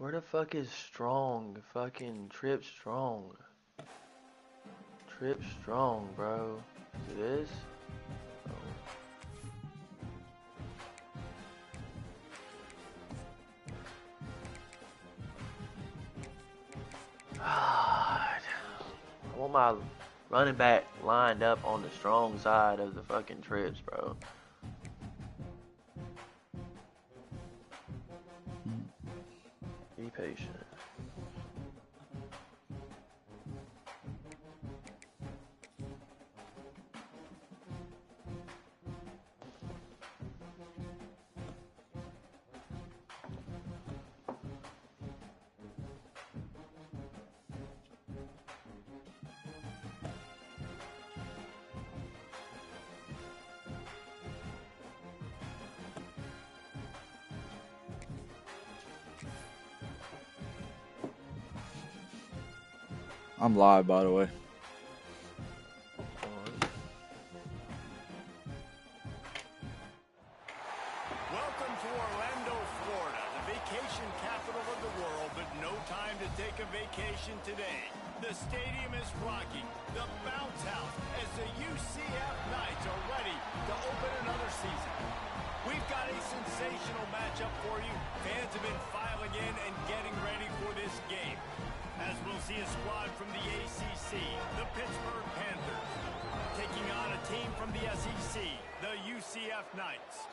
Where the fuck is Strong? Fucking Trip Strong. Trip Strong, bro. Is it this? Oh. God. I want my running back lined up on the strong side of the fucking trips, bro. Be patient. I'm live, by the way. Welcome to Orlando, Florida, the vacation capital of the world, but no time to take a vacation today. The stadium is rocking, the bounce house, as the UCF Knights are ready to open another season. We've got a sensational matchup for you. Fans have been filing in and getting ready for this game, as we'll see a squad from the ACC, the Pittsburgh Panthers, taking on a team from the SEC, the UCF Knights.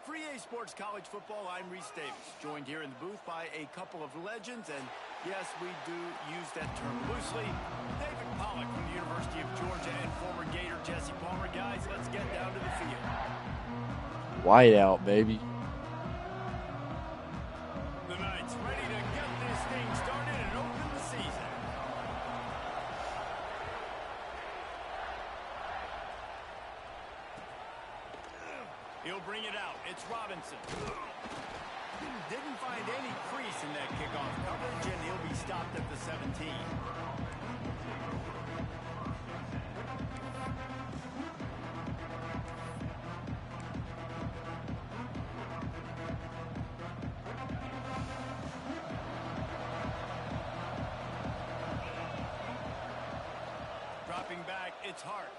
For EA Sports College Football, I'm Reese Davis, joined here in the booth by a couple of legends, and yes, we do use that term loosely. David Pollack from the University of Georgia and former Gator Jesse Palmer. Guys, let's get down to the field. White out, baby. The Knights ready to get this thing started and open the season. He'll bring it out. It's Robinson. Didn't find any crease in that kickoff coverage, and he'll be stopped at the 17. Dropping back, it's Hart.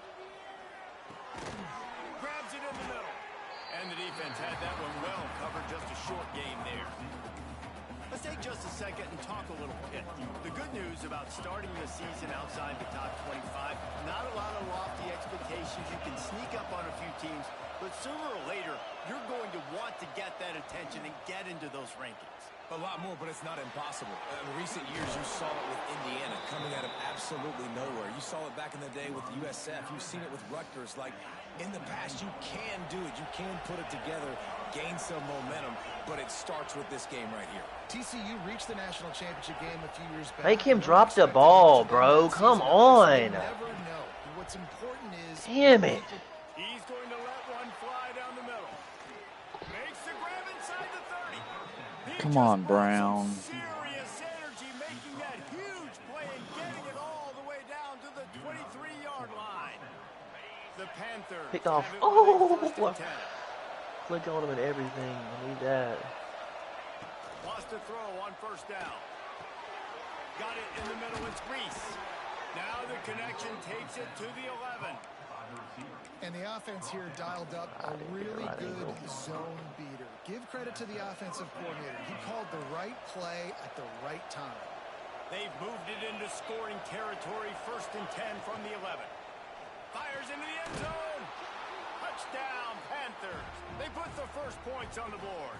Grabs it in the middle. And the defense had that one well covered, just a short game there. Let's take just a second and talk a little bit. The good news about starting the season outside the top 25, not a lot of lofty expectations. You can sneak up on a few teams, but sooner or later, you're going to want to get that attention and get into those rankings. A lot more, but it's not impossible. In recent years, you saw it with Indiana coming out of absolutely nowhere. You saw it back in the day with USF. You've seen it with Rutgers. Like, in the past, you can do it. You can put it together, gain some momentum, but it starts with this game right here. TCU reached the national championship game a few years back. Make him drop the ball, bro. Come on. Never know. What's important is... Damn it. He's going to let one fly down the middle. Makes the grab inside the 30. Come on, Brown. Serious energy, making that huge play and getting it all the way down to the 23-yard line. The Panthers Picked off. have it Oh! with a 1st and 10. Click on him and everything. I need that. Wants to throw on 1st down. Got it in the middle. It's Reese. Now the connection takes it to the 11. And the offense here dialed up a really good zone beater. Give credit to the offensive coordinator. He called the right play at the right time. They've moved it into scoring territory. 1st and 10 from the 11. Fires into the end zone. Touchdown, Panthers. They put the first points on the board.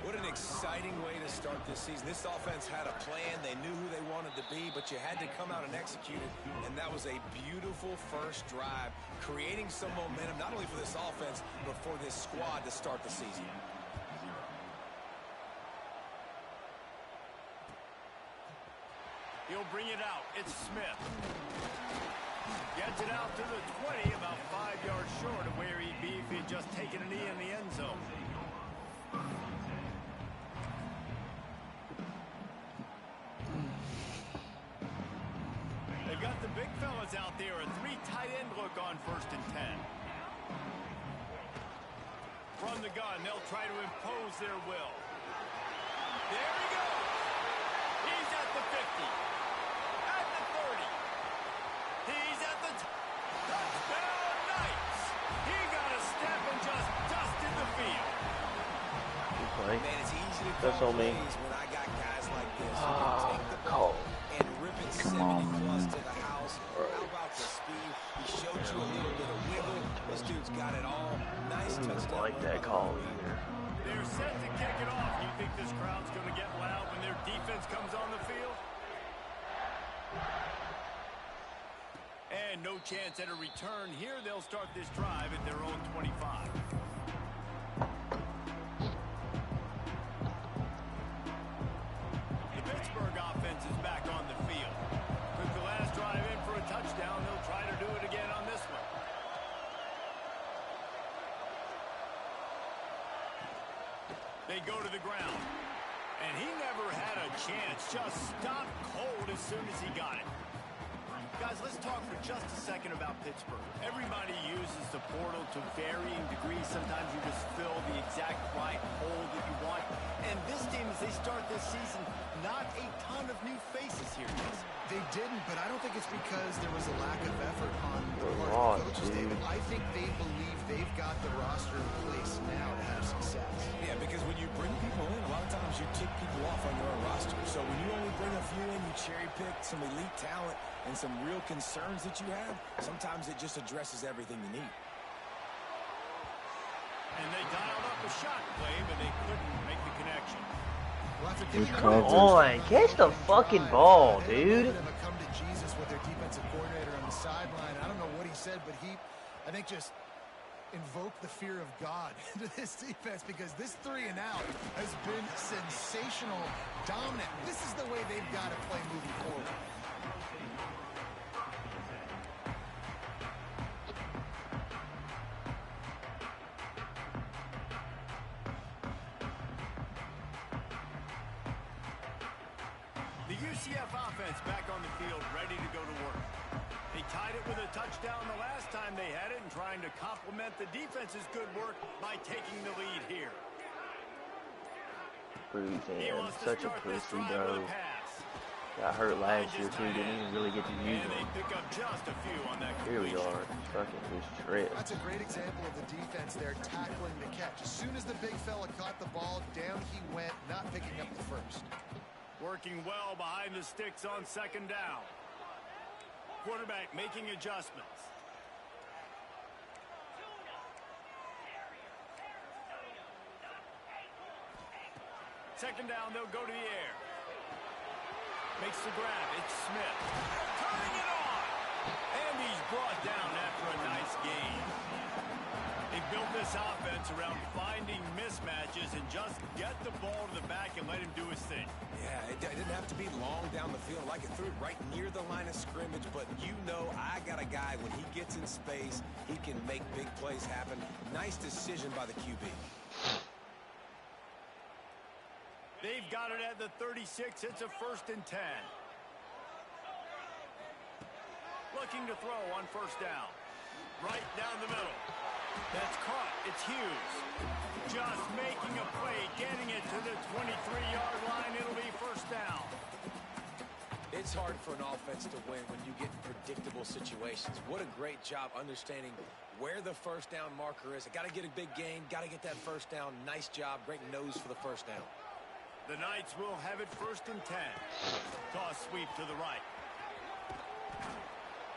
What an exciting way to start this season. This offense had a plan. They knew who they wanted to be, but you had to come out and execute it. And that was a beautiful first drive, creating some momentum, not only for this offense, but for this squad to start the season. He'll bring it out. It's Smith. Gets it out to the 20, about 5 yards short of where he'd be if he'd just taken a knee in the end zone. They've got the big fellas out there. A 3 tight end look on 1st and 10. From the gun, they'll try to impose their will. There he goes. He's at the 50. At the 30. He's at the touchdown Knights. He got a step and just dusted the field. Good play. Man, it's easy to That's call on me. plays when I got guys like this who can take the Call. ball and rip it Come on, 70 plus man. to the house. How about the speed? He showed you a little bit of wiggle. This dude's got it all. Nice I touchdown. like that call either. They're set to kick it off. You think this crowd's going to get loud when their defense comes on the field? And no chance at a return here. They'll start this drive at their own 25. The Pittsburgh offense is back on the field. Took the last drive in for a touchdown. They'll try to do it again on this one. They go to the ground. And he never had a chance. Just stopped cold as soon as he got it. Guys, let's talk for just a second about Pittsburgh. Everybody uses the portal to varying degrees. Sometimes you just fill the exact right hole that you want. And this team, as they start this season, not a ton of new faces here. They didn't, but I don't think it's because there was a lack of effort on the They're part of lost, the coaches, dude. David. I think they believe they've got the roster in place now to have success. Yeah, because when you bring people in, a lot of times you kick people off on your own roster. So when you only bring a few in, you cherry pick some elite talent and some real concerns that you have, sometimes it just addresses everything you need. And they dialed up a shot play, but they couldn't make the connection. Well, after Good giving them coverage. On, catch the fucking ball, they had a dude. bit of a come to Jesus with their defensive coordinator on the sideline. I don't know what he said, but he, I think, just invoked the fear of God into this defense, because this 3 and out has been sensational, dominant. This is the way they've got to play moving forward. The UCF offense back on the field, ready to go to work. They tied it with a touchdown the last time they had it and trying to complement the defense's good work by taking the lead here. Bruce, He man. wants to Such a start this pussy, drive bro. with a pass. Got hurt last year, too. Didn't even really get to use And they him. pick up just a few on that Here we completion. are. Fucking just shred. That's a great example of the defense there tackling the catch. As soon as the big fella caught the ball, down he went, not picking up the first. Working well behind the sticks on second down. Quarterback making adjustments. Second down, they'll go to the air. Makes the grab. It's Smith. Turning it on. And he's brought down after a nice gain. They built this offense around finding mismatches and just get the ball to the back and let him do his thing. Yeah, it didn't have to be long down the field. Like it threw it right near the line of scrimmage, but you know I got a guy, when he gets in space, he can make big plays happen. Nice decision by the QB. They've got it at the 36. It's a 1st and 10. Looking to throw on first down. Right down the middle. That's caught. It's Hughes. Just making a play, getting it to the 23-yard line. It'll be first down. It's hard for an offense to win when you get in predictable situations. What a great job understanding where the first down marker is. I got to get a big gain, got to get that first down. Nice job. Great nose for the first down. The Knights will have it 1st and 10. Toss sweep to the right.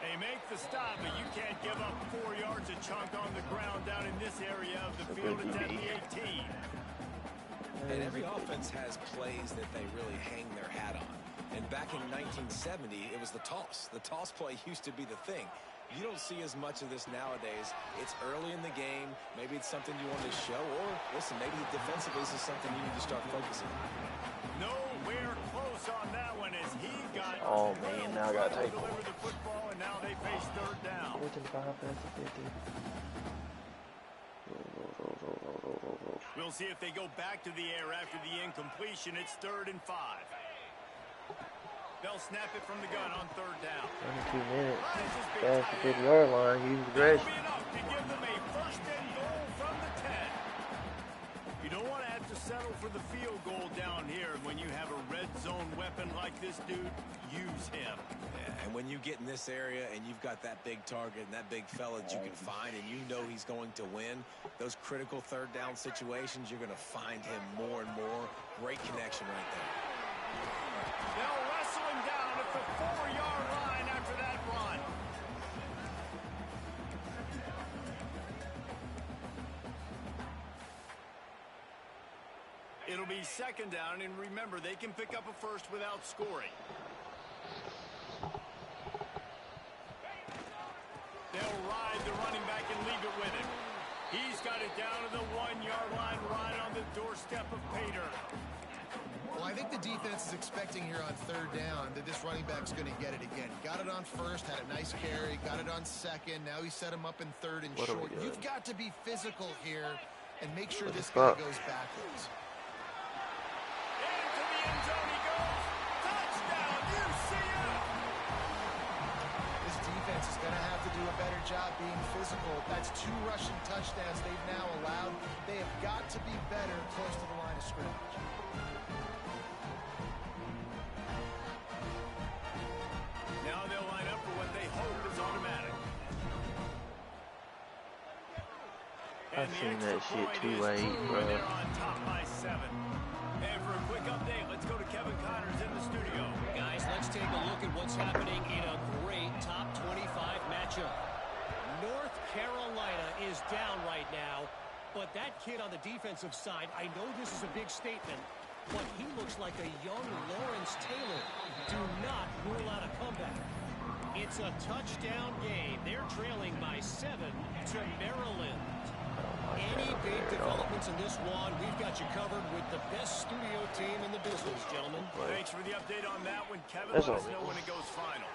They make the stop, but you can't give up 4 yards a chunk on the ground down in this area of the field. It's at the 18. And every offense has plays that they really hang their hat on. And back in 1970, it was the toss. The toss play used to be the thing. You don't see as much of this nowadays. It's early in the game. Maybe it's something you want to show, or listen, maybe defensively this is something you need to start focusing on. Nowhere close on that one as he got. Oh, man, now I gotta take one. Deliver the football, and now they face 3rd down. 4th and 5, that's a 50. We'll see if they go back to the air after the incompletion. It's 3rd and 5. They'll snap it from the gun on 3rd down. 22 minutes. Rises big Past tight the end. 50-yard line. Use That'll aggression. be enough to give them a 1st and goal from the 10. You don't want to have to settle for the field goal down here. When you have a red zone weapon like this dude, use him. Yeah, and when you get in this area and you've got that big target and that big fella that you can find and you know he's going to win, those critical third down situations, you're going to find him more and more. Great connection right there. They'll wrestle him down at the 4-yard line after that run. It'll be second down, and remember, they can pick up a first without scoring. They'll ride the running back and leave it with him. He's got it down to the 1-yard line, right on the doorstep of Pater. Well, I think the defense is expecting here on third down that this running back's going to get it again. Got it on first, had a nice carry, got it on second. Now he set him up in third and short. You've got to be physical here and make sure this guy goes backwards. Into the end zone he goes. Touchdown, UCF! This defense is going to have to do a better job being physical. That's 2 rushing touchdowns they've now allowed. They have got to be better close to the line of scrimmage. Now they'll line up for what they hope is automatic. I've seen that shit too late, bro. They're on top by 7. And for a quick update, let's go to Kevin Connors in the studio. Guys, let's take a look at what's happening in a great top 25 matchup. North Carolina is down right now, but that kid on the defensive side, I know this is a big statement, but he looks like a young Lawrence Taylor. Do not rule out a comeback. It's a touchdown game. They're trailing by 7 to Maryland. Any big developments in this one, we've got you covered with the best studio team in the business, gentlemen. Thanks for the update on that one, Kevin. Let us know when it goes final.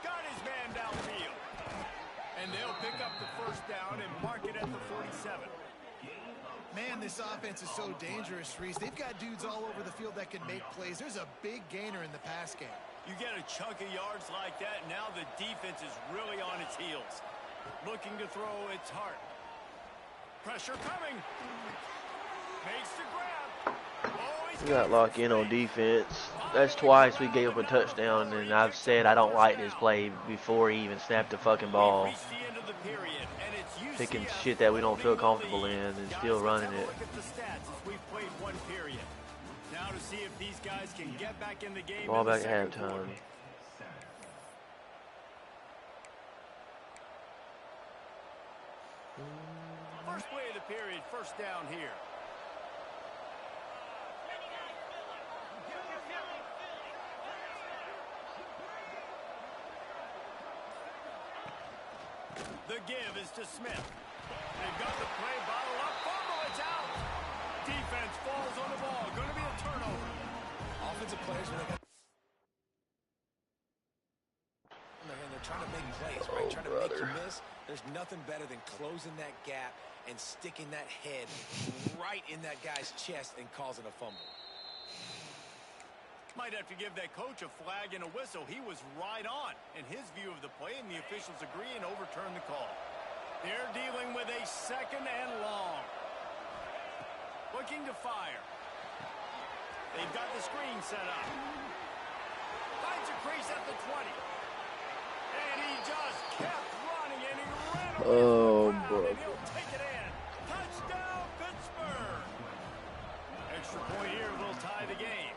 Got his man downfield. And they'll pick up the first down and mark it at the 47. Man, this offense is so dangerous, Reese. They've got dudes all over the field that can make plays. There's a big gainer in the pass game. You get a chunk of yards like that, now the defense is really on its heels. Looking to throw its heart. Pressure coming. Makes the grab. Oh, We got locked in on defense. That's twice we gave up a touchdown, and I've said I don't like this play before he even snapped the fucking ball. Picking shit that we don't feel comfortable in and still running it. Look at the stats as we've played one period. Now to see if these guys can get back in the game. Ball back at halftime. First play of the period, first down here. The give is to Smith. They've got the play bottled up. Fumble, it's out. Defense falls on the ball. Going to be a turnover. Offensive players, when they got and they're trying to make plays, right? Trying to make you miss. There's nothing better than closing that gap and sticking that head right in that guy's chest and causing a fumble. Might have to give that coach a flag and a whistle. He was right on in his view of the play, and the officials agree and overturn the call. They're dealing with a second and long. Looking to fire. They've got the screen set up. Finds a crease at the 20. And he just kept running, and he ran away from the crowd, and he'll take it in. Touchdown, Pittsburgh! Extra point here will tie the game.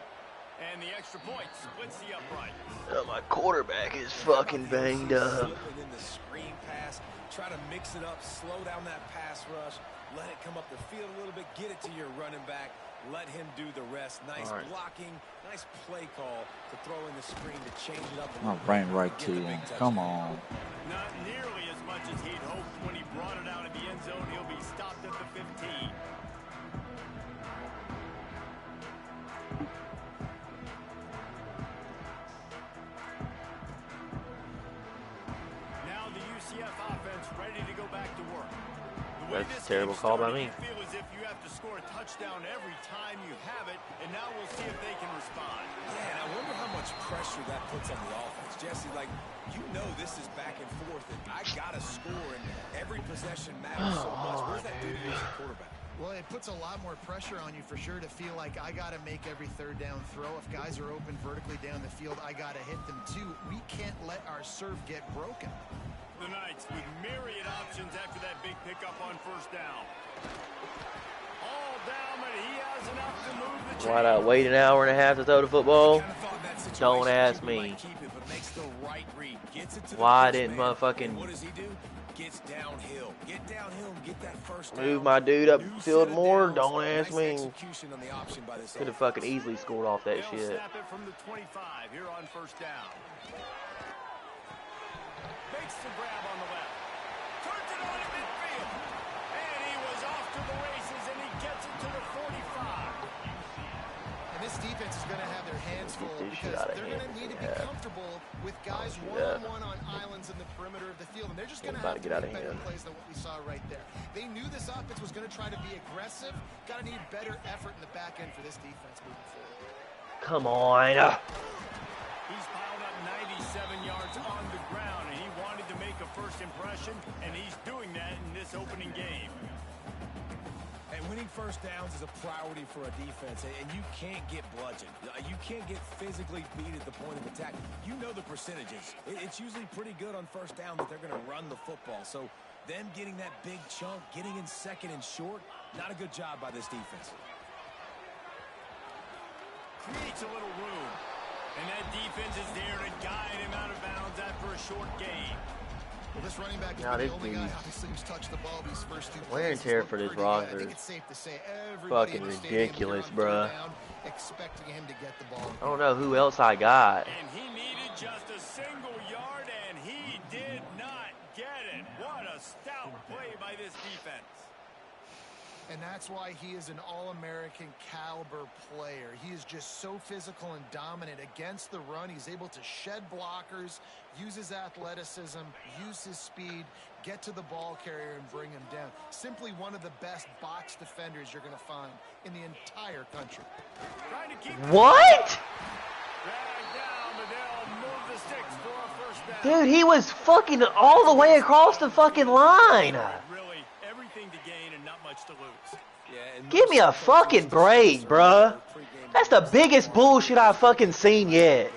And the extra point splits the upright. Oh, my quarterback is fucking banged up. Slipping in the screen pass, try to mix it up, slow down that pass rush, let it come up the field a little bit, get it to your running back, let him do the rest. Nice blocking, nice play call to throw in the screen to change it up a little bit. Ran right to him. Come on. Not nearly as much as he'd hoped when he brought it out of the end zone. He'll be stopped at the 15. Ready to go back to work. That's a terrible call by me. You feel as if you have to score a touchdown every time you have it, and now we'll see if they can respond. Yeah, and I wonder how much pressure that puts on the offense. Jesse, like, you know this is back and forth, and I got to score, and every possession matters so much. What does that do to you as a quarterback? Well, it puts a lot more pressure on you for sure to feel like I got to make every third down throw. If guys are open vertically down the field, I got to hit them too. We can't let our serve get broken. The Knights with myriad options after that big pickup on first down. All down, but he has enough to move the chains. Why not wait an hour and a half to throw the football? Don't ask me. Why didn't motherfucking Gets downhill. Get downhill and get that first down. move my dude upfield more? Don't ask me. Could have fucking easily scored off that shit. Snap it from the 25 here on first down. Makes the grab on the left. Turns it on in midfield. And he was off to the races, and he gets it to the 45. And this defense is going to have their hands full because they're going to need to be comfortable with guys one-on-one on islands in the perimeter of the field. And they're just going to have to make better plays than what we saw right there. They knew this offense was going to try to be aggressive. Got to need better effort in the back end for this defense moving forward. Come on. He's piled up 97 yards on the ground, and he wanted to make a first impression, and he's doing that in this opening game. And winning first downs is a priority for a defense, and you can't get bludgeoned. You can't get physically beat at the point of attack. You know the percentages. It's usually pretty good on first down that they're going to run the football. So them getting that big chunk, getting in second and short, not a good job by this defense. Creates a little room, and that defense is there to guide him out of bounds after a short gain. Well, this running back is the only guy obviously who's touched the ball these first two plays. Wear and tear for this roster. I think it's safe to say Fucking ridiculous, bruh. Expecting him to get the ball. I don't know who else I got. And he needed just a single yard, and he did not get it. What a stout play by this defense. And that's why he is an all-American caliber player. He is just so physical and dominant against the run. He's able to shed blockers, use his athleticism, use his speed, get to the ball carrier and bring him down. Simply one of the best box defenders you're going to find in the entire country. What? Down, but they'll move the sticks for a first down. Dude, he was fucking all the way across the fucking line. Really, everything to gain and not much to lose. Give me a fucking break, bruh. That's the biggest bullshit I've fucking seen yet.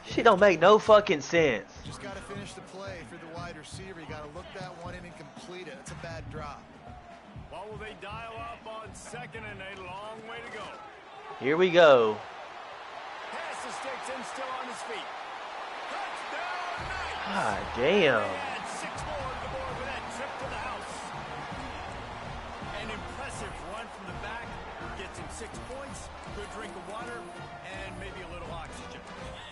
Shit don't make no fucking sense. Just got to finish the play for the wide receiver. You got to look that one in and complete it. It's a bad drop. What will they dial up on second and a long way to go? Here we go. Pass the sticks and still on his feet. Touchdown, Knights! God damn. Add 6 more to the board with that trip to the house. An impressive run from the back. Gets him 6 points, good drink of water, and maybe a little oxygen.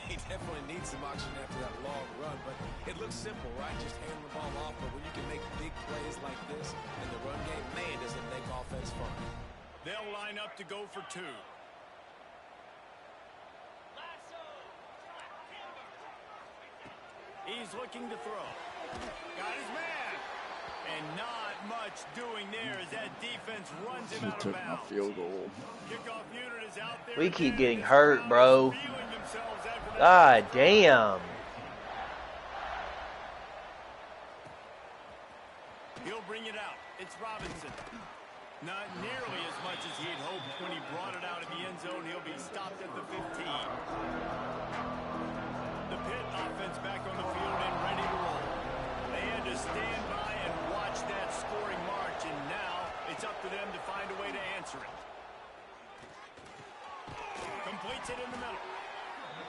He definitely needs some oxygen after that long run, but it looks simple, right? Just hand the ball off, but when you can make big plays like this in the run game, man, does it make offense fun. They'll line up to go for 2. He's looking to throw. Got his man. And not much doing there as that defense runs him out of bounds. Field goal. Kickoff unit is out there. We keep getting hurt, bro. God damn. He'll bring it out. It's Robinson. Not nearly as much as he had hoped when he brought it out of the end zone. He'll be stopped at the 15. The Pitt offense back on the field and ready to roll. They had to stand by and watch that scoring march, and now it's up to them to find a way to answer it. Completes it in the middle.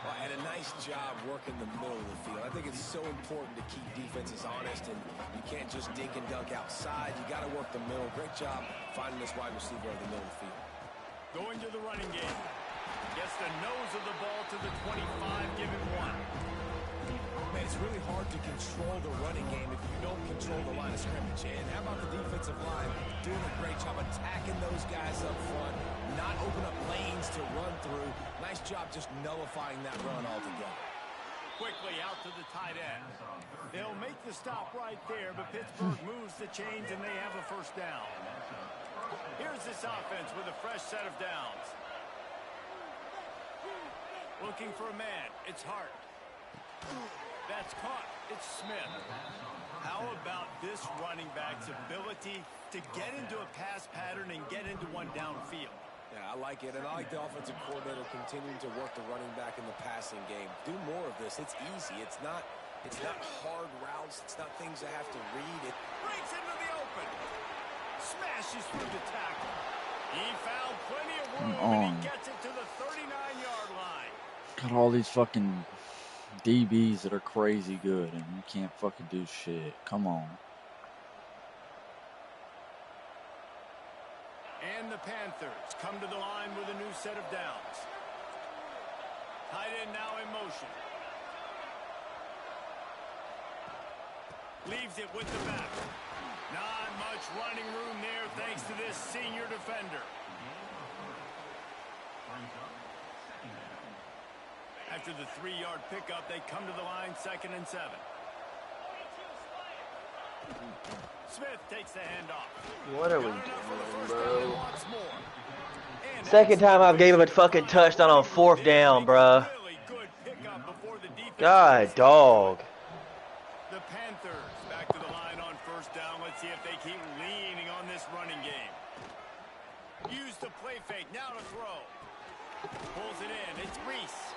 Well, and a nice job working the middle of the field. I think it's so important to keep defenses honest, and you can't just dink and dunk outside. You got to work the middle. Great job finding this wide receiver in the middle of the field. Going to the running game. Gets the nose of the ball to the 25, give him 1. Man, it's really hard to control the running game if you don't control the line of scrimmage. And how about the defensive line doing a great job attacking those guys up front, not open up lanes to run through. Nice job just nullifying that run altogether. Quickly out to the tight end. They'll make the stop right there, but Pittsburgh moves the chains and they have a first down. Here's this offense with a fresh set of downs. Looking for a man. It's Hart. That That's caught. It's Smith. How about this running back's ability to get into a pass pattern and get into one downfield? Yeah, I like it, and I like the offensive coordinator continuing to work the running back in the passing game. Do more of this. It's easy. It's not hard routes. It's not things I have to read. It Breaks into the open. Smashes through the tackle. He found plenty of room, and he gets it to the 39-yard line. Got all these fucking DBs that are crazy good, and you can't fucking do shit. Come on. And the Panthers come to the line with a new set of downs. Tight end now in motion. Leaves it with the back. Not much running room there thanks to this senior defender. After the 3-yard pickup, they come to the line 2nd and 7. Smith takes the handoff. What are we doing, bro? Second time I've gave him a fucking touchdown on 4th down, bro. God, dog. The Panthers back to the line on 1st down. Let's see if they keep leaning on this running game. Use the play fake. Now to throw. Pulls it in. It's Reese.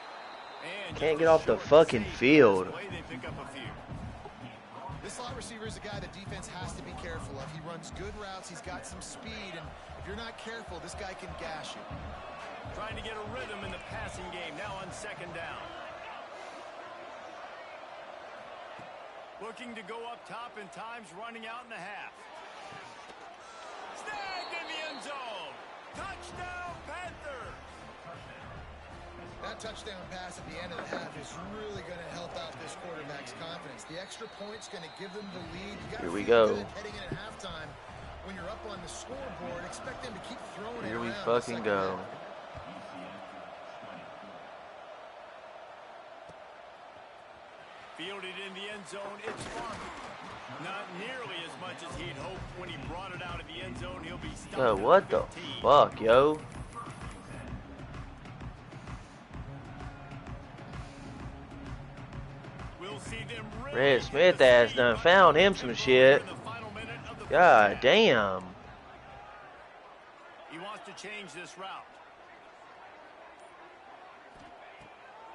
And can't get off the fucking field. They pick up a few. This slot receiver is a guy the defense has to be careful of. He runs good routes. He's got some speed. And if you're not careful, this guy can gash you. Trying to get a rhythm in the passing game. Now on 2nd down. Looking to go up top, and time's running out in the half. Snagged in the end zone. Touchdown, Panthers. That touchdown pass at the end of the half is really going to help out this quarterback's confidence. The extra point's going to give them the lead. Here we go. Heading in at halftime, when you're up on the scoreboard, expect them to keep throwing it. Here we around fucking go. Fielded in the end zone, it's Farmer. Not nearly as much as he'd hoped when he brought it out of the end zone. He'll be stuck. Yo, what the fuck, yo? We'll see them Red Smith has done found him some shit. God damn. He wants to change this route.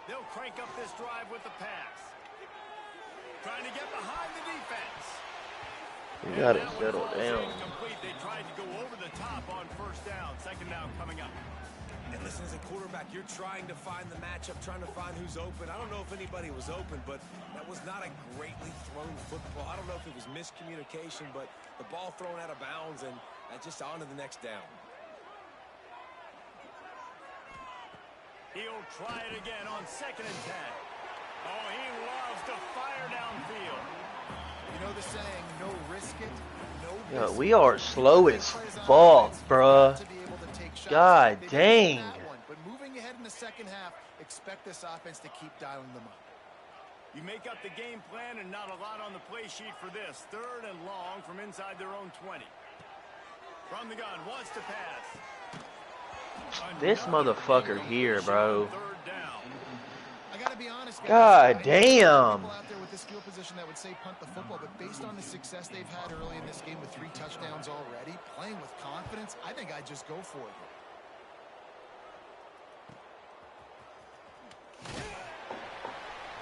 They'll crank up this drive with the pass. Trying to get behind the defense. We gotta settle down. They tried to go over the top on 1st down. 2nd down coming up. And listen, as a quarterback, you're trying to find the matchup, trying to find who's open. I don't know if anybody was open, but that was not a greatly thrown football. I don't know if it was miscommunication, but the ball thrown out of bounds and just on to the next down. He'll try it again on 2nd and 10. Oh, he loves to fire downfield. You know the saying, no risk it, no Yo, we are slow as fuck, bruh. God dang. But moving ahead in the 2nd half, expect this offense to keep dialing them up. You make up the game plan and not a lot on the play sheet for this. 3rd and long from inside their own 20. From the gun, wants to pass. This motherfucker here, bro. 3rd down. I gotta be honest, guys, God damn. people out there with this field position that would say punt the football, but based on the success they've had early in this game with 3 touchdowns already, playing with confidence, I think I'd just go for it.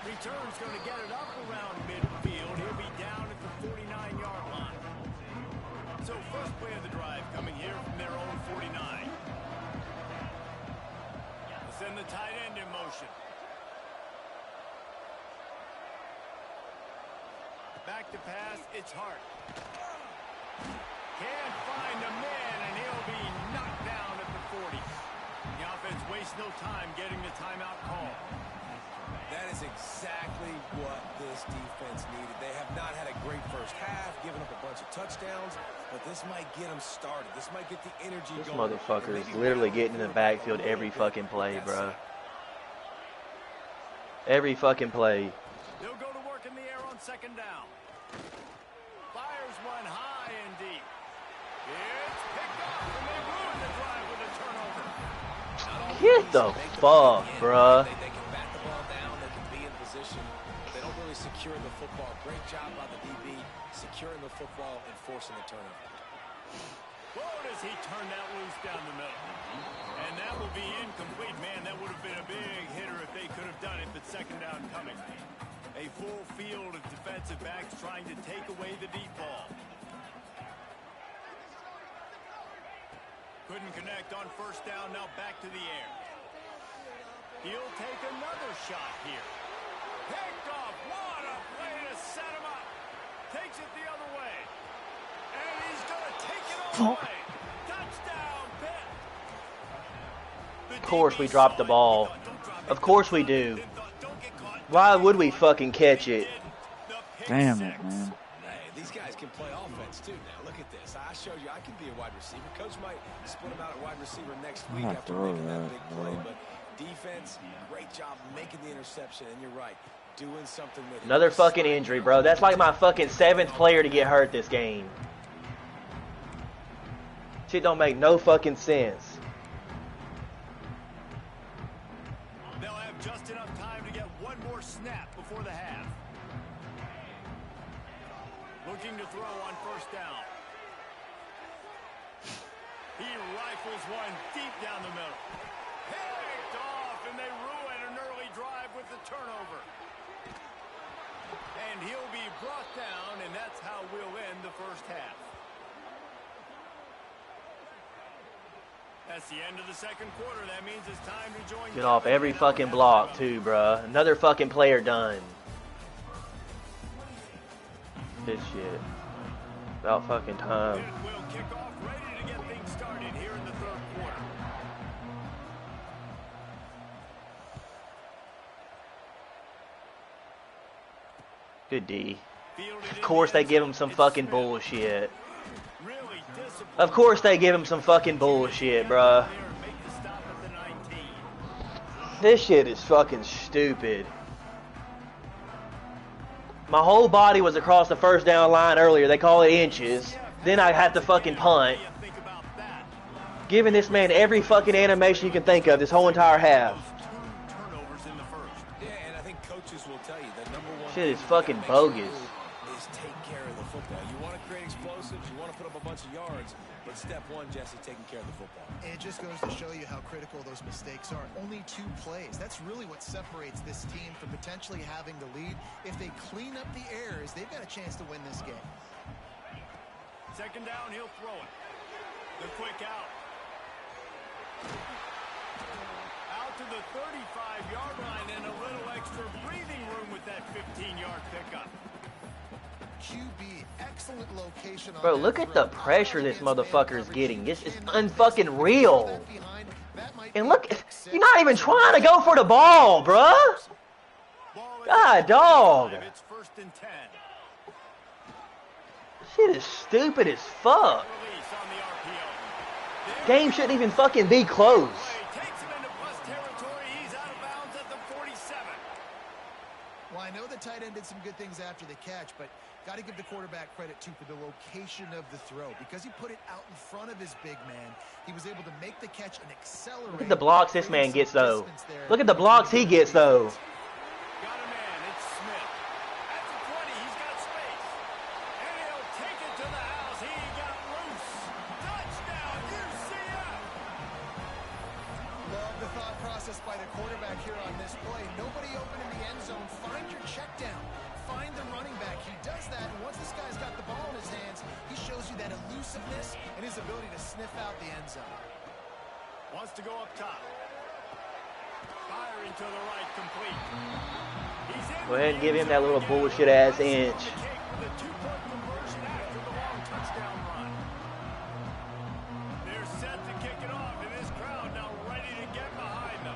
Return's going to get it up around midfield. He'll be down at the 49-yard line. So first play of the drive coming here from their own 49. We'll send the tight end in motion. Back to pass, it's Hart. Can't find a man, and he'll be knocked down at the 40. The offense wastes no time getting the timeout call. That is exactly what this defense needed. They have not had a great first half, given up a bunch of touchdowns, but this might get them started. This might get the energy This going. motherfucker is literally getting in the backfield every fucking play, bro. Every fucking play. They'll go to work in the air on 2nd down. Fires one high and deep. It's picked up, and they ruin the drive with a turnover. Get the fuck, bruh. They can bat the ball down. They can be in position. They don't really really securing the football. Great job by the DB, securing the football and forcing the turnover. Whoa, does he turn that loose down the middle. And that will be incomplete. Man, that would have been a big hitter if they could have done it, but second down coming. A full field of defensive backs trying to take away the deep ball. Couldn't connect on first down, now back to the air. He'll take another shot here. Picked off, what a play to set him up. Takes it the other way. And he's going to take it all the way. Touchdown, Pitt. Of course we dropped the ball. Of course we do. Why would we fucking catch it? Damn it, man. Hey, these guys can play offense too now. Look at this. I showed you I can be a wide receiver. Coach might split him out at wide receiver next week after making that big play. But defense, great job making the interception. And you're right, doing something with it. Another fucking injury, bro. That's like my fucking 7th player to get hurt this game. Shit don't make no fucking sense. They'll have just enough time to get one more snap before the half. Looking to throw on first down. He rifles one deep down the middle. Picked off, and they ruin an early drive with the turnover. And he'll be brought down, and that's how we'll end the first half. That's the end of the second quarter. That means it's time to join. Get off every fucking block, too, bruh. Another fucking player done. This shit. About fucking time. It will kick off, ready to get things started here in the third quarter. Good D. Of course they give him some fucking bullshit. Of course they give him some fucking bullshit, bruh. This shit is fucking stupid. My whole body was across the first down line earlier. They call it inches. Then I have to fucking punt. Giving this man every fucking animation you can think of this whole entire half. Yeah, and I think coaches will tell you that number one Shit is fucking bogus. is take care of the football. You want to create explosives, you want to put up a bunch of yards, but step one, Jesse, taking care of the football. It just goes to show you how critical those mistakes are. Only 2 plays. That's really what separates this team from potentially having the lead. If they clean up the errors, they've got a chance to win this game. Second down, he'll throw it. The quick out. Out to the 35-yard line and a little extra breathing room with that 15-yard pickup. QB, excellent location on Bro, that look at throw. the pressure this motherfucker is getting. This is unfucking real. And look, you're not even trying to go for the ball, bruh. God, dog. It's first and 10. Shit is stupid as fuck. Release on the RPO. Game shouldn't even fucking be close. Takes him into plus territory. He's out of bounds at the 47. Well, I know the tight end did some good things after the catch, but got to give the quarterback credit, too, for the location of the throw. Because he put it out in front of his big man, he was able to make the catch and accelerate. Look at the blocks this man gets, though. Look at the blocks he gets, though. Got a man. It's Smith. At the 20, he's got space. And he'll take it to the house. He got loose. Touchdown, UCF. Love the thought process by the quarterback here on this play. Nobody open in the end zone. Find your check down. Find the running back. He does that, and once this guy's got the ball in his hands, he shows you that elusiveness and his ability to sniff out the end zone. Wants to go up top. Firing to the right, complete. He's in. Go ahead and give him that little bullshit ass inch. The 2-point conversion after the long touchdown run. They're set to kick it off, and this crowd now ready to get behind them.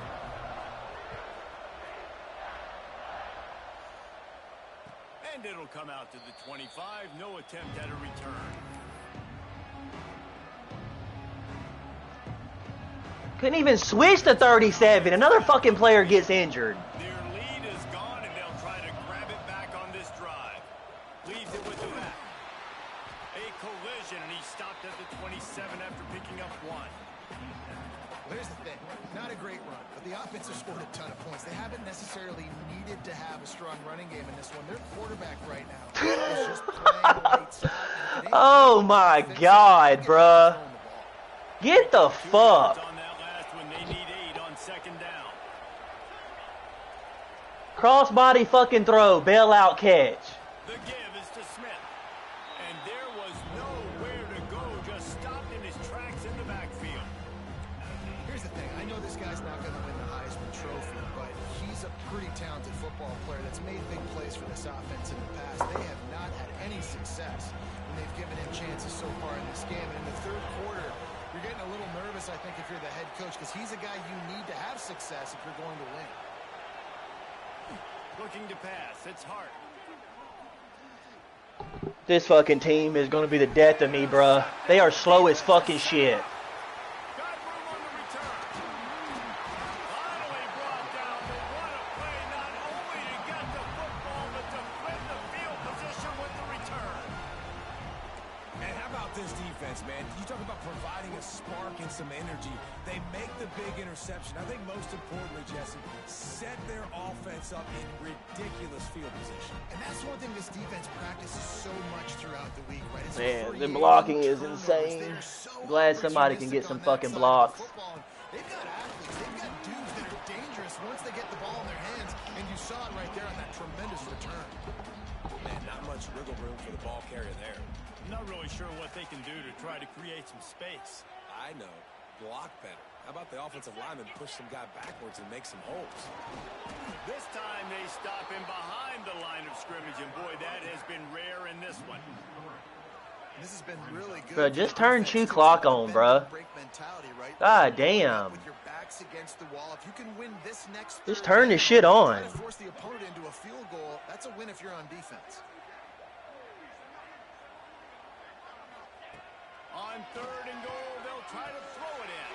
And it'll come out to the 25. No attempt at a return. Couldn't even switch to 37. Another fucking player gets injured. Their lead is gone, and they'll try to grab it back on this drive. Leaves it with the back. A collision, and he stopped at the 27 after picking up 1. Well, here's the thing. Not a great run, but the offense has scored a ton of points. They haven't necessarily needed to have a strong running game in this one. Their quarterback right now is just playing lights out. Oh my God, bruh. Get the fuck. On that last one, they need 8 on 2nd down. Crossbody fucking throw, bailout catch. The give is to Smith. And there was nowhere to go, just stopped in his tracks in the backfield. Here's the thing. I know this guy's not going to win the Heisman Trophy, but he's a pretty talented football player that's made big plays for this offense in the past. They have not had any success when they've given him chances so far in this game. And in the third quarter, you're getting a little nervous, I think, if you're the head coach, because he's a guy you need to have success if you're going to win. Looking to pass. It's Hart. This fucking team is gonna be the death of me, bruh. They are slow as fucking shit. Got room on the return. Finally brought down, but what a play, not only to get the football, but to flip the field position with the return. And how about this defense, man? You talk about providing a spark and some energy. They make the big interception. I think most importantly, Jesse, set their offense up in ridiculous field position. And that's one thing this defense practices so much throughout the week, right? It's Man, the creating blocking is turnovers. insane. They are so Glad somebody can get opportunistic some on that fucking side of the blocks. football. They've got athletes. They've got dudes that are dangerous once they get the ball in their hands. And you saw it right there on that tremendous return. Man, not much wiggle room for the ball carrier there. Not really sure what they can do to try to create some space. I know. Block better. How about the offensive lineman push some guy backwards and make some holes? This time they stop him behind the line of scrimmage, and boy, that has been rare in this one. This has been really good. Bruh, just turn Chew Clock on, bruh. God damn. With your backs against the wall, if you can win this next Just turn this shit on. try to force the opponent into a field goal, that's a win if you're on defense. On 3rd and goal, they'll try to throw it in.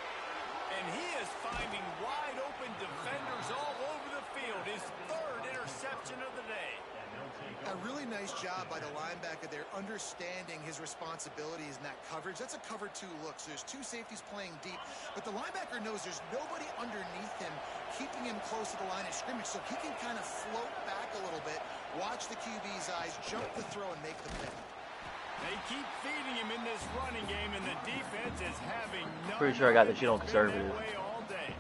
And he is finding wide open defenders all over the field. His 3rd interception of the day. A really nice job by the linebacker there, understanding his responsibilities in that coverage. That's a cover 2 look, so there's 2 safeties playing deep, but the linebacker knows there's nobody underneath him, keeping him close to the line of scrimmage, so he can kind of float back a little bit, watch the QB's eyes, jump the throw, and make the pick. They keep feeding him in this running game, and the defense is having no. Pretty sure I got that shit on conservative. All day.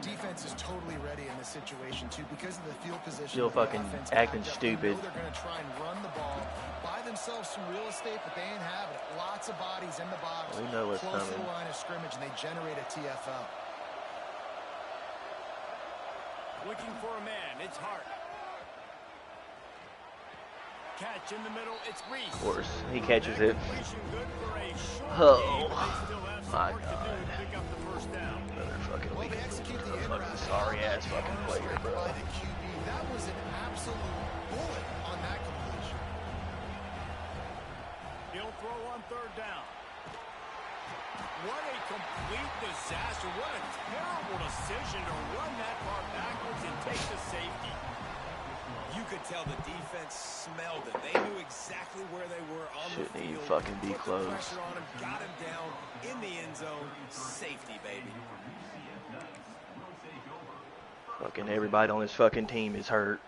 Defense is totally ready in this situation too because of the field position. Still fucking acting stupid. They're going to try and run the ball, buy themselves some real estate, but they ain't having it. Lots of bodies in the box, We know what's close to coming. the line of scrimmage, and they generate a TFL. Looking for a man. It's Hart. Catch in the middle. It's Reese. Of course, he catches it. Completion good for a short Oh, game, but they still have some my work to do God. to pick up the first down. Another fucking Well, they weak, execute the in route. sorry ass fucking player, bro. By the QB. That was an absolute bullet on that completion. He'll throw on 3rd down. What a complete disaster. What a terrible decision to run that far backwards and take the safety. You could tell the defense smelled it. They knew exactly where they were on Shouldn't the even field. fucking be Put the close. pressure on him, got him down in the end zone. Safety, baby. Fucking everybody on this fucking team is hurt.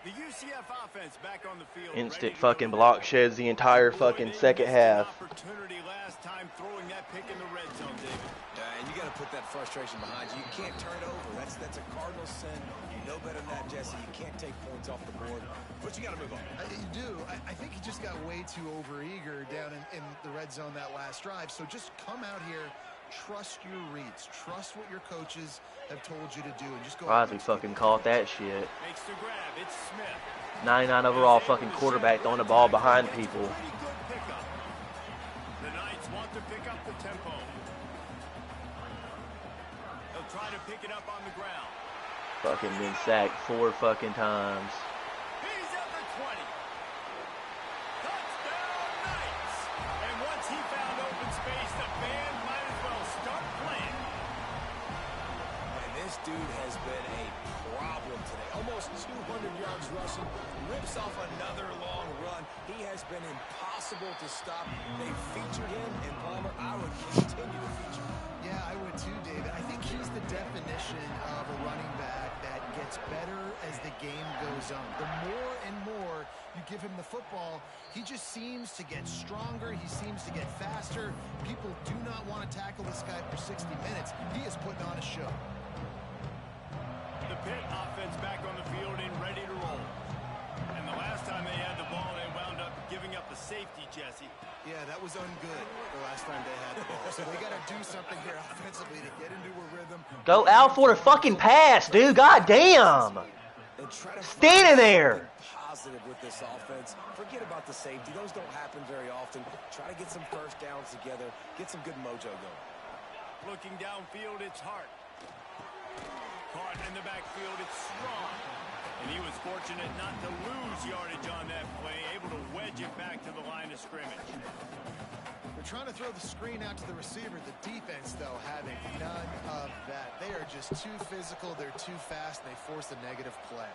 The UCF offense back on the field. Instant fucking block sheds the entire fucking second half. Opportunity last time throwing that pick in the red zone, David. And you got to put that frustration behind you. You can't turn it over. That's a cardinal sin. You know better than that, Jesse. You can't take points off the board, but you got to move on. You do. I think he just got way too overeager down in the red zone that last drive. So just come out here, trust your reads, trust what your coaches have told you to do, and just go. Riley fucking caught that shit. Makes the grab. It's Smith. 99 overall fucking quarterback throwing the ball behind people. Pretty good pickup. The Knights want to pick up the tempo. They'll try to pick it up on the ground. Fucking been sacked 4 fucking times. He's at the 20. Touchdown Knights. And once he found open space, the band might as well start playing. And this dude has been a problem today. Almost 200 yards rushing. Rips off another long run. He has been impossible to stop. They've featured him, and Palmer, I would continue to feature him. Yeah, I would too, David. I think he's the definition of a running back that gets better as the game goes on. The more and more you give him the football, he just seems to get stronger. He seems to get faster. People do not want to tackle this guy for 60 minutes. He is putting on a show. The Pitt offense back on the field and ready to roll. And the last time they had the ball, they wound up giving up a safety, Jesse. Yeah, that was ungood the last time they had the ball. So they got to do something here offensively to get into a rhythm. Go out for the fucking pass, dude. God damn. Standing there. Positive with this offense. Forget about the safety. Those don't happen very often. Try to get some first downs together. Get some good mojo going. Looking downfield, it's Hart. Caught in the backfield, it's Strong. And he was fortunate not to lose yardage on that play, able to wedge it back to the line of scrimmage. They're trying to throw the screen out to the receiver. The defense, though, having none of that. They are just too physical. They're too fast. And they force a negative play.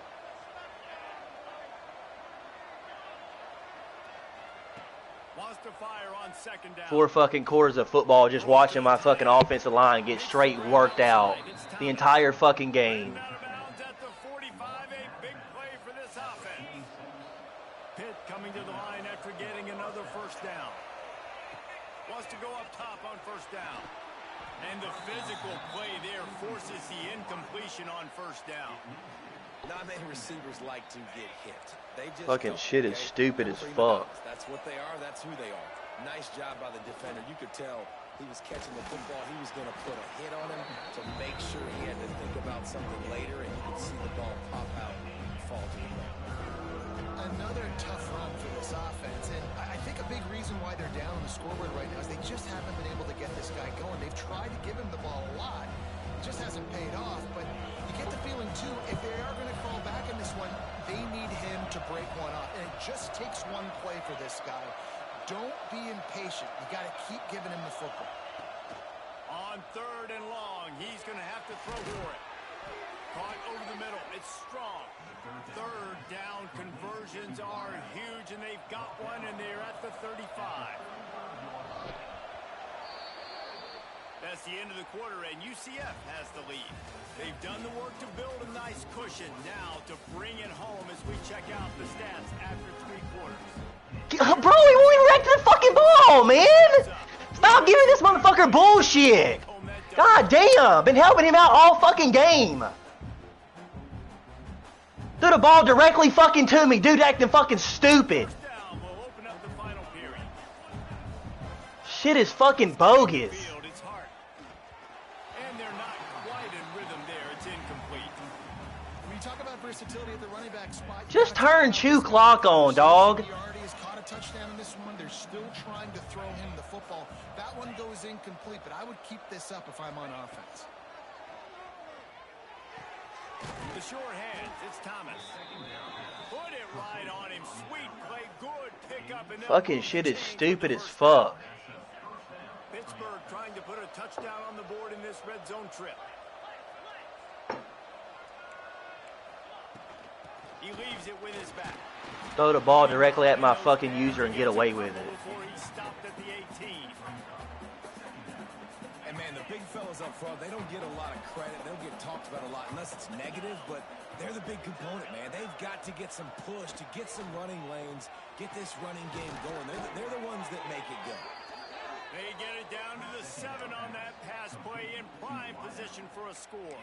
Wants to fire on second down. 4 fucking quarters of football just watching my fucking offensive line get straight worked out the entire fucking game. Out of bounds at the 45, a big play for this offense. Pitt coming to the line after getting another first down. Wants to go up top on first down. And the physical play there forces the incompletion on first down. Not many receivers like to get hit. They just Fucking don't, shit is okay? stupid Don't as bring fuck. the dogs. That's what they are. That's who they are. Nice job by the defender. You could tell he was catching the football. He was going to put a hit on him to make sure he had to think about something later, and you could see the ball pop out and fall to the ground. Another tough run for this offense, and I think a big reason why they're down on the scoreboard right now is they just haven't been able to get this guy going. They've tried to give him the ball a lot. It just hasn't paid off, but you get the feeling, too, if they are going to crawl back in this one, they need him to break one off, and it just takes one play for this guy. Don't be impatient. You got to keep giving him the football. On third and long, he's going to have to throw for it. Caught over the middle. It's Strong. Third down conversions are huge, and they've got one, and they're at the 35. That's the end of the quarter, and UCF has the lead. They've done the work to build a nice cushion. Now to bring it home as we check out the stats after 3 quarters. Bro, he won't even react to the fucking ball, man! Stop giving this motherfucker bullshit! God damn! Been helping him out all fucking game! Threw the ball directly fucking to me, dude acting fucking stupid. First down will open up the final period. Shit is fucking bogus. Field, it's Hart. And they're not quite in rhythm there. It's incomplete. When you talk about versatility at the running back spot, Just turn chew clock on, dog. He already has caught a touchdown in this one. They're still trying to throw him the football. That one goes incomplete, but I would keep this up if I'm on offense. The short hands, it's Thomas. Put it right on him. Sweet play, good pickup. And Fucking shit is stupid as fuck. Pittsburgh trying to put a touchdown on the board in this red zone trip. He leaves it with his back. Throw the ball directly at my fucking user and get away with it. Before he stopped at the 18. And, man, the big fellas up front, they don't get a lot of credit. They don't get talked about a lot unless it's negative, but they're the big component, man. They've got to get some push, to get some running lanes, get this running game going. They're the ones that make it go. They get it down to the 7 on that pass play in prime position for a score.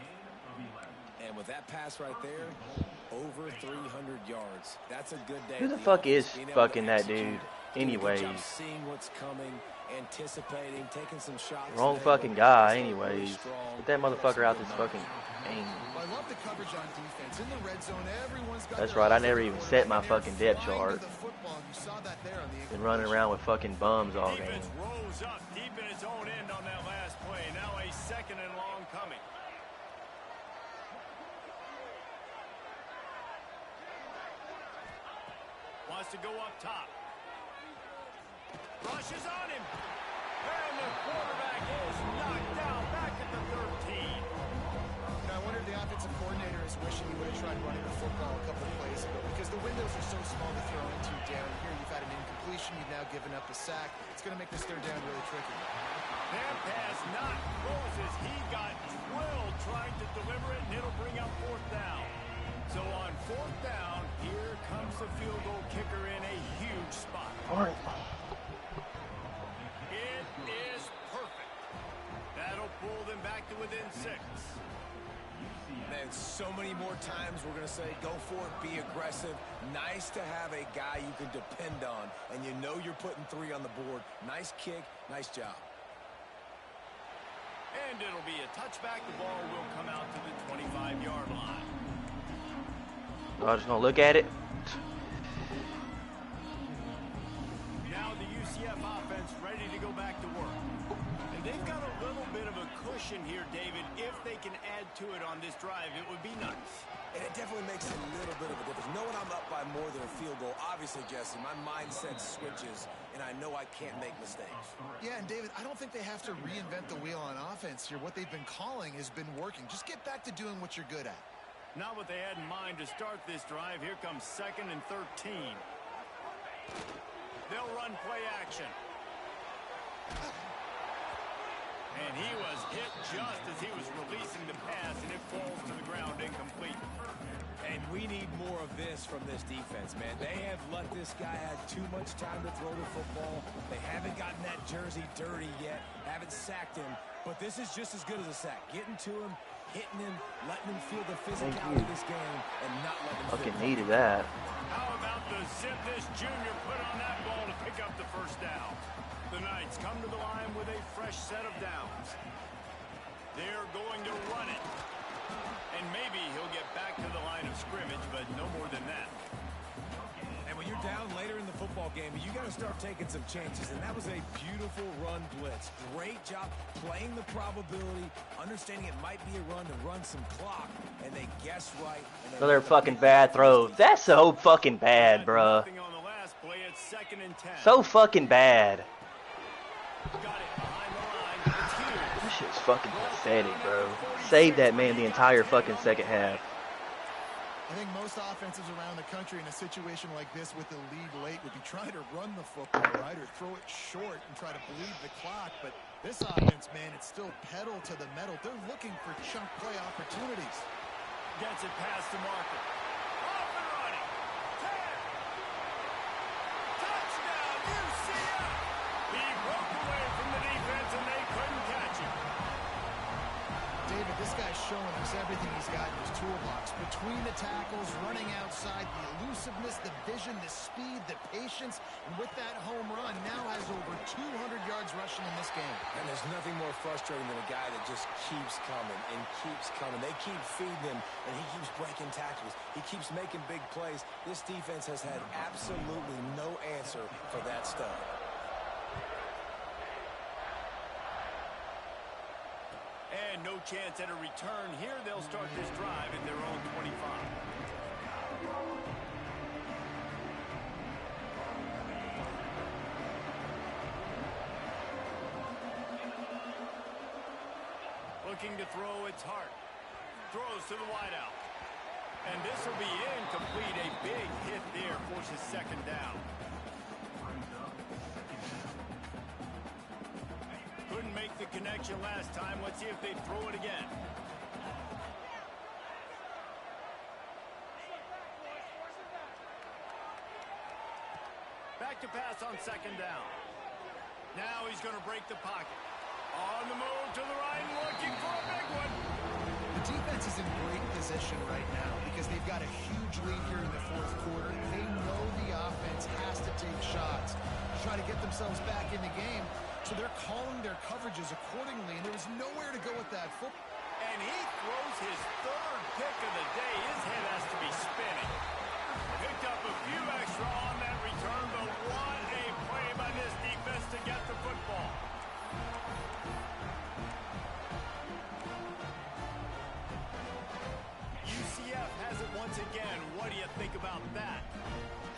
And with that pass right there, over 300 yards. That's a good day. Who the fuck is fucking that dude? Anyways. Seeing what's coming, anticipating, taking some shots. Wrong fucking guy, anyways. Get that motherfucker out this fucking game. I love the coverage on defense. In the red zone, everyone's got That's their right, I eyes never on even the set my ball, and fucking they're depth flying chart. to the football. You saw that there on the Been running around with fucking bums all game. Defense rose up deep in its own end on that last play. Now a second and long coming. Wants to go up top. Rushes on him. And the quarterback is knocked down back at the 13. Now, I wonder if the offensive coordinator is wishing he would have tried running the football a couple of plays ago because the windows are so small to throw into down here. giving up a sack. It's going to make this third down really tricky. That pass not Moses. He got drilled trying to deliver it, and it'll bring up fourth down. So on fourth down, here comes the field goal kicker in a huge spot. All right. It is perfect. That'll pull them back to within 6. Man, so many more times we're going to say, go for it, be aggressive. Nice to have a guy you can depend on, and you know you're putting 3 on the board. Nice kick, nice job. And it'll be a touchback. The ball will come out to the 25-yard line. I'm just going to look at it. Now the UCF offense ready to go back to work. And they've got a little bit of a cushion here, David. If they can add to it on this drive, it would be nice. And it definitely makes a little bit of a difference. Knowing I'm up by more than a field goal, obviously, Jesse, my mindset switches, and I know I can't make mistakes. Yeah, and David, I don't think they have to reinvent the wheel on offense here. What they've been calling has been working. Just get back to doing what you're good at. Not what they had in mind to start this drive. Here comes 2nd and 13. They'll run play action. And he was hit just as he was releasing the pass, and it falls to the ground incomplete. And we need more of this from this defense, man. They have let this guy have too much time to throw the football. They haven't gotten that jersey dirty yet, haven't sacked him. But this is just as good as a sack. Getting to him, hitting him, letting him feel the physicality of this game, and not letting him Fucking needed that. How about the zip this junior put on that ball to pick up the first down? The Knights come to the line with a fresh set of downs. They're going to run it. And maybe he'll get back to the line of scrimmage, but no more than that. And when you're down later in the football game, you got to start taking some chances. And that was a beautiful run blitz. Great job playing the probability, understanding it might be a run to run some clock. And they guessed right. Another fucking bad throw. That's so fucking bad, bruh. Nothing on the last play. It's 2nd and 10. So fucking bad. Got it behind the line. It's huge. This shit's fucking pathetic, bro. Save that man the entire fucking second half. I think most offenses around the country in a situation like this with the lead late would be trying to run the football, right, or throw it short and try to bleed the clock. But this offense, man, it's still pedal to the metal. They're looking for chunk play opportunities. Gets it past the marker. Off and running. 10. Touchdown, UCF. He broke away from the defense, and they couldn't catch him. David, this guy's showing us everything he's got in his toolbox. Between the tackles, running outside, the elusiveness, the vision, the speed, the patience, and with that home run, now has over 200 yards rushing in this game. And there's nothing more frustrating than a guy that just keeps coming and keeps coming. They keep feeding him, and he keeps breaking tackles. He keeps making big plays. This defense has had absolutely no answer for that stud. And no chance at a return here. They'll start this drive at their own 25. Looking to throw, it's Hart. Throws to the wideout. And this will be incomplete. A big hit there forces 2nd down. Couldn't make the connection last time. Let's see if they throw it again. Back to pass on 2nd down. Now he's going to break the pocket. On the move to the right, looking for a big one. The defense is in great position right now because they've got a huge lead here in the 4th quarter. They know the offense has to take shots to try to get themselves back in the game. So they're calling their coverages accordingly, and there was nowhere to go with that football. And he throws his 3rd pick of the day. His head has to be spinning. Picked up a few extra on that return, but what a play by this defense to get the football. UCF has it once again. What do you think about that?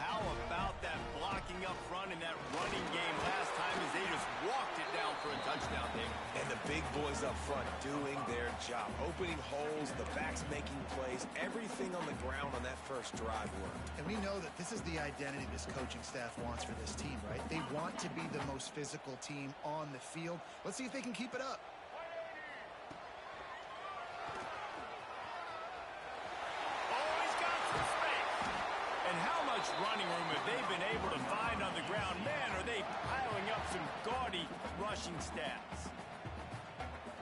How about that blocking up front in that running game last time as they just walked it down for a touchdown, Dave? And the big boys up front doing their job, opening holes, the backs making plays, everything on the ground on that first drive worked. And we know that this is the identity this coaching staff wants for this team, right? They want to be the most physical team on the field. Let's see if they can keep it up. Oh, he's got some space. And how much running room have they been able to find on the ground? Man, are they piling up some gaudy rushing stats.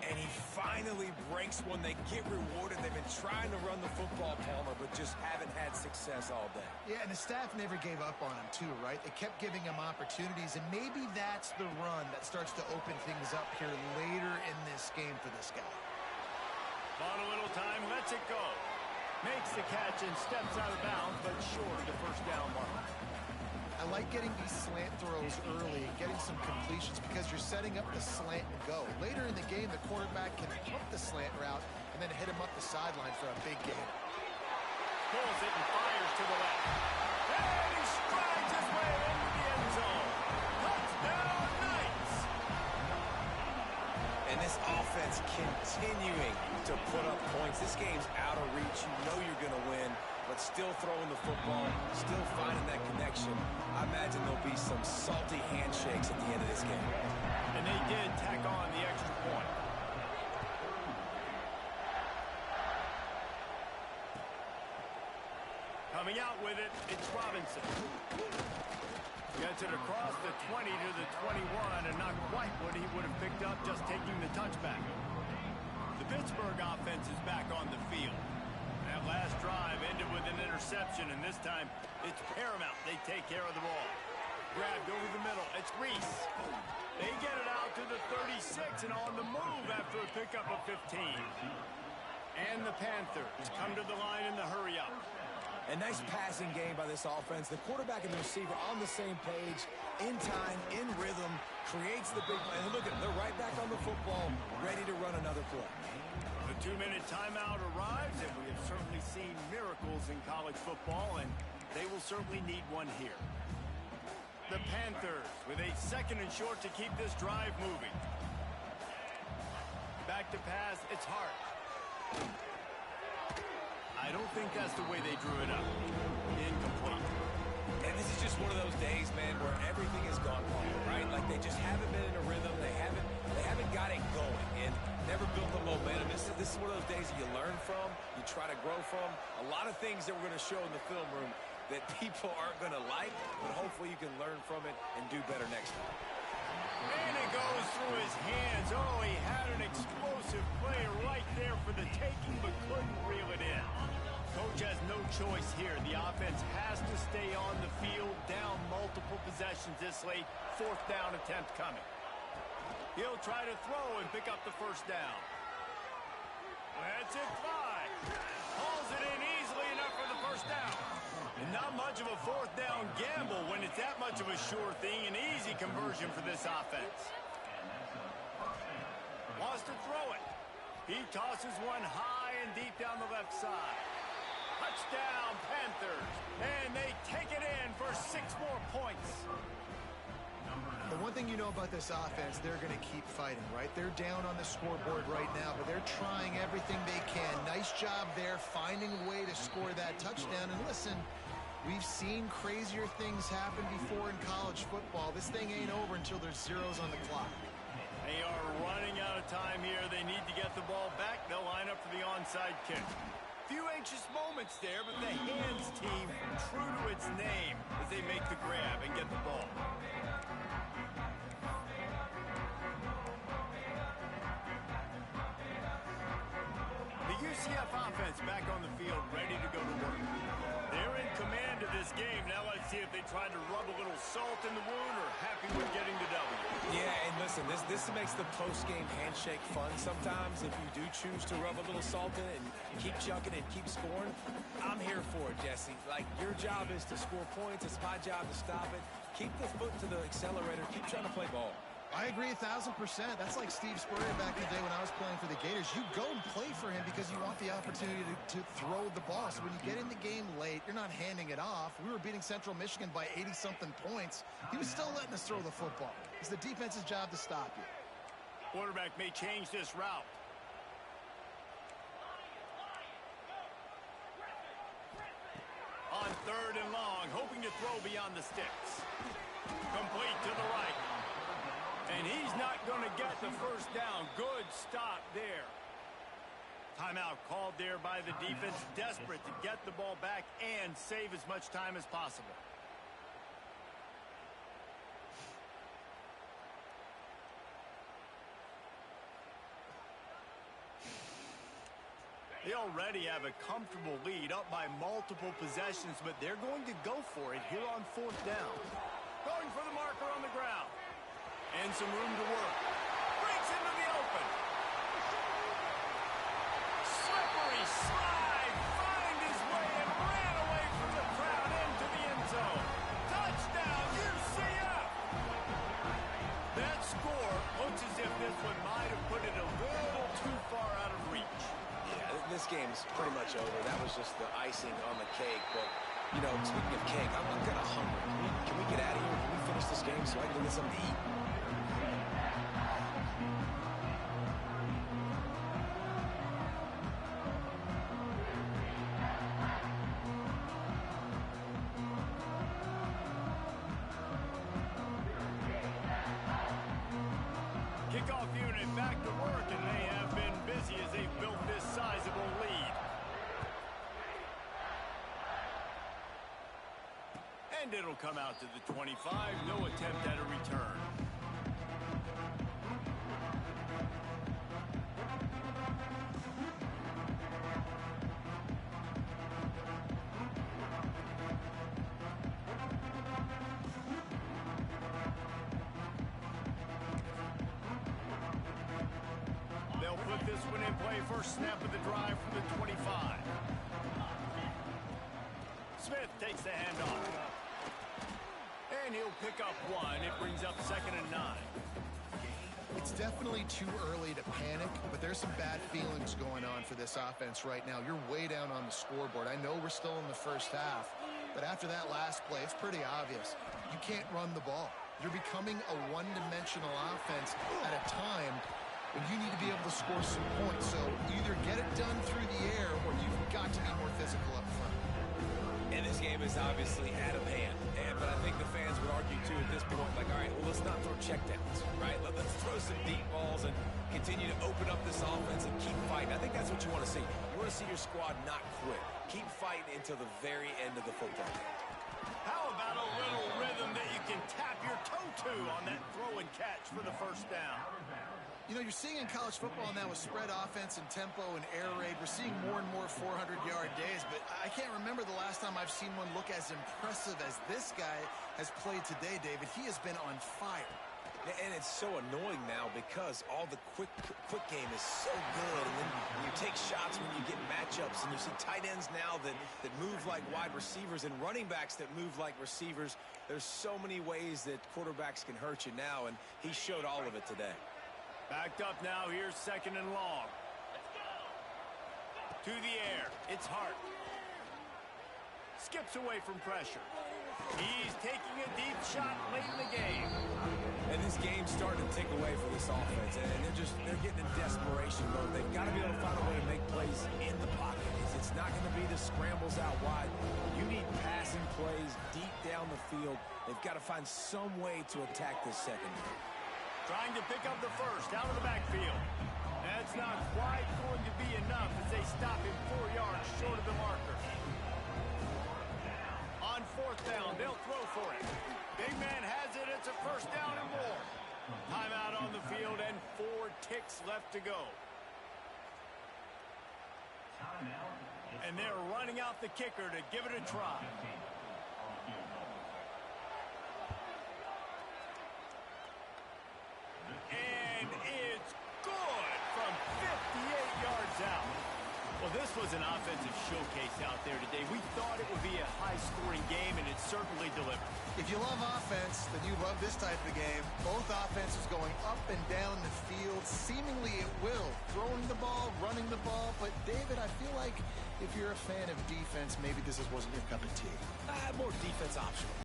And he finally breaks one. They get rewarded. They've been trying to run the football, Palmer, but just haven't had success all day. Yeah, and the staff never gave up on him too, right? They kept giving him opportunities, and maybe that's the run that starts to open things up here later in this game for this guy. Bought a little time, lets it go. Makes the catch and steps out of bounds, but short of the first down mark. I like getting these slant throws early, getting some completions, because you're setting up the slant and go. Later in the game, the quarterback can pump the slant route and then hit him up the sideline for a big gain. Pulls it and fires to the left. And he strides his way into the end zone. Touchdown, Knights! And this offense continuing to put up points. This game's out of reach. You know you're going to win, but still throwing the football, still finding that connection. I imagine there'll be some salty handshakes at the end of this game. And they did tack on the extra point. Coming out with it, it's Robinson. Gets it across the 20 to the 21, and not quite what he would have picked up just taking the touchback. The Pittsburgh offense is back on the field. That last drive ended with an interception, and this time it's paramount they take care of the ball. Grabbed over the middle. It's Reese. They get it out to the 36 and on the move after a pickup of 15. And the Panthers come to the line in the hurry-up. A nice passing game by this offense. The quarterback and the receiver on the same page, in time, in rhythm, creates the big play. And look at them. They're right back on the football, ready to run another play. The 2-minute timeout arrives, and we have certainly seen miracles in college football, and they will certainly need one here. The Panthers with a 2nd and short to keep this drive moving. Back to pass, it's Hart. I don't think that's the way they drew it up. Incomplete. And this is just one of those days, man, where everything has gone wrong, right? Like they just haven't been in a rhythm. They haven't got it going and never built the momentum. This is one of those days that you learn from, you try to grow from. A lot of things that we're going to show in the film room that people aren't going to like, but hopefully you can learn from it and do better next time. And it goes through his hands. Oh, he had an explosive play right there for the taking, but couldn't reel it in. Coach has no choice here. The offense has to stay on the field, down multiple possessions this late. 4th down attempt coming. He'll try to throw and pick up the first down. Lets it fly. Hauls it in easily enough for the first down. And not much of a 4th down gamble when it's that much of a sure thing. An easy conversion for this offense. Wants to throw it. He tosses one high and deep down the left side. Touchdown, Panthers. And they take it in for 6 more points. The one thing you know about this offense, they're going to keep fighting, right? They're down on the scoreboard right now, but they're trying everything they can. Nice job there, finding a way to score that touchdown. And listen, we've seen crazier things happen before in college football. This thing ain't over until there's zeros on the clock. They are running out of time here. They need to get the ball back. They'll line up for the onside kick. Few anxious moments there, but the hands team true to its name as they make the grab and get the ball. The UCF offense back on the field, ready to go to work. They're in command of this game. Now let's see if they try to rub a little salt in the wound or happy with getting the W. Yeah, and listen, this makes the post-game handshake fun sometimes. If you do choose to rub a little salt in it and keep chucking and keep scoring, I'm here for it, Jesse. Like, your job is to score points. It's my job to stop it. Keep the foot to the accelerator. Keep trying to play ball. I agree 1,000%. That's like Steve Spurrier back in the day when I was playing for the Gators. You go and play for him because you want the opportunity to throw the ball. So when you get in the game late, you're not handing it off. We were beating Central Michigan by 80-something points. He was still letting us throw the football. It's the defense's job to stop you. Quarterback may change this route. On 3rd and long, hoping to throw beyond the sticks. Complete to the right. And he's not going to get the first down. Good stop there. Timeout called there by the defense, desperate to get the ball back and save as much time as possible. They already have a comfortable lead, up by multiple possessions, but they're going to go for it here on 4th down. Going for the marker on the ground. And some room to work. Breaks into the open. Slippery slide. Find his way and ran away from the crowd into the end zone. Touchdown, UCF! That score looks as if this one might have put it a little too far out of reach. This game's pretty much over. That was just the icing on the cake. But, you know, speaking of cake, I'm kind of hungry. Can we get out of here? Can we finish this game so I can get something to eat? Kickoff unit back to work, and they have been busy as they've built this sizable lead. And it'll come out to the 25. No attempt at a return. They'll put this one in play. First snap of the drive from the 25. Smith takes the handoff. And he'll pick up one. It brings up 2nd and 9. It's definitely too early to panic, but there's some bad feelings going on for this offense right now. You're way down on the scoreboard. I know we're still in the first half, but after that last play, it's pretty obvious. You can't run the ball. You're becoming a one-dimensional offense at a time when you need to be able to score some points. So either get it done through the air or you've got to be more physical up front. And this game is obviously out of hand. But I think the fans would argue, too, at this point, like, all right, well, let's not throw checkdowns, right? Let's throw some deep balls and continue to open up this offense and keep fighting. I think that's what you want to see. You want to see your squad not quit. Keep fighting until the very end of the football game. How about a little rhythm that you can tap your toe to on that throw and catch for the first down? You know, you're seeing in college football now with spread offense and tempo and air raid, we're seeing more and more 400-yard days, but I can't remember the last time I've seen one look as impressive as this guy has played today, David. He has been on fire. And it's so annoying now because all the quick game is so good. And then you take shots when you get matchups, and you see tight ends now that move like wide receivers and running backs that move like receivers. There's so many ways that quarterbacks can hurt you now, and he showed all of it today. Backed up now. Here's 2nd and long. To the air. It's Hart. Skips away from pressure. He's taking a deep shot late in the game. And this game's starting to tick away for this offense, and they're getting in desperation mode. They've got to be able to find a way to make plays in the pocket. It's not going to be the scrambles out wide. You need passing plays deep down the field. They've got to find some way to attack this secondary. Trying to pick up the first out of the backfield. That's not quite going to be enough as they stop him 4 yards short of the marker. On 4th down, they'll throw for it. Big man has it. It's a first down and more. Timeout on the field and 4 ticks left to go. And they're running out the kicker to give it a try. And it's good from 58 yards out. Well, this was an offensive showcase out there today. We thought it would be a high-scoring game, and it certainly delivered. If you love offense, then you love this type of game. Both offenses going up and down the field, seemingly at will. Throwing the ball, running the ball. But, David, I feel like if you're a fan of defense, maybe this wasn't your cup of tea. More defense optional.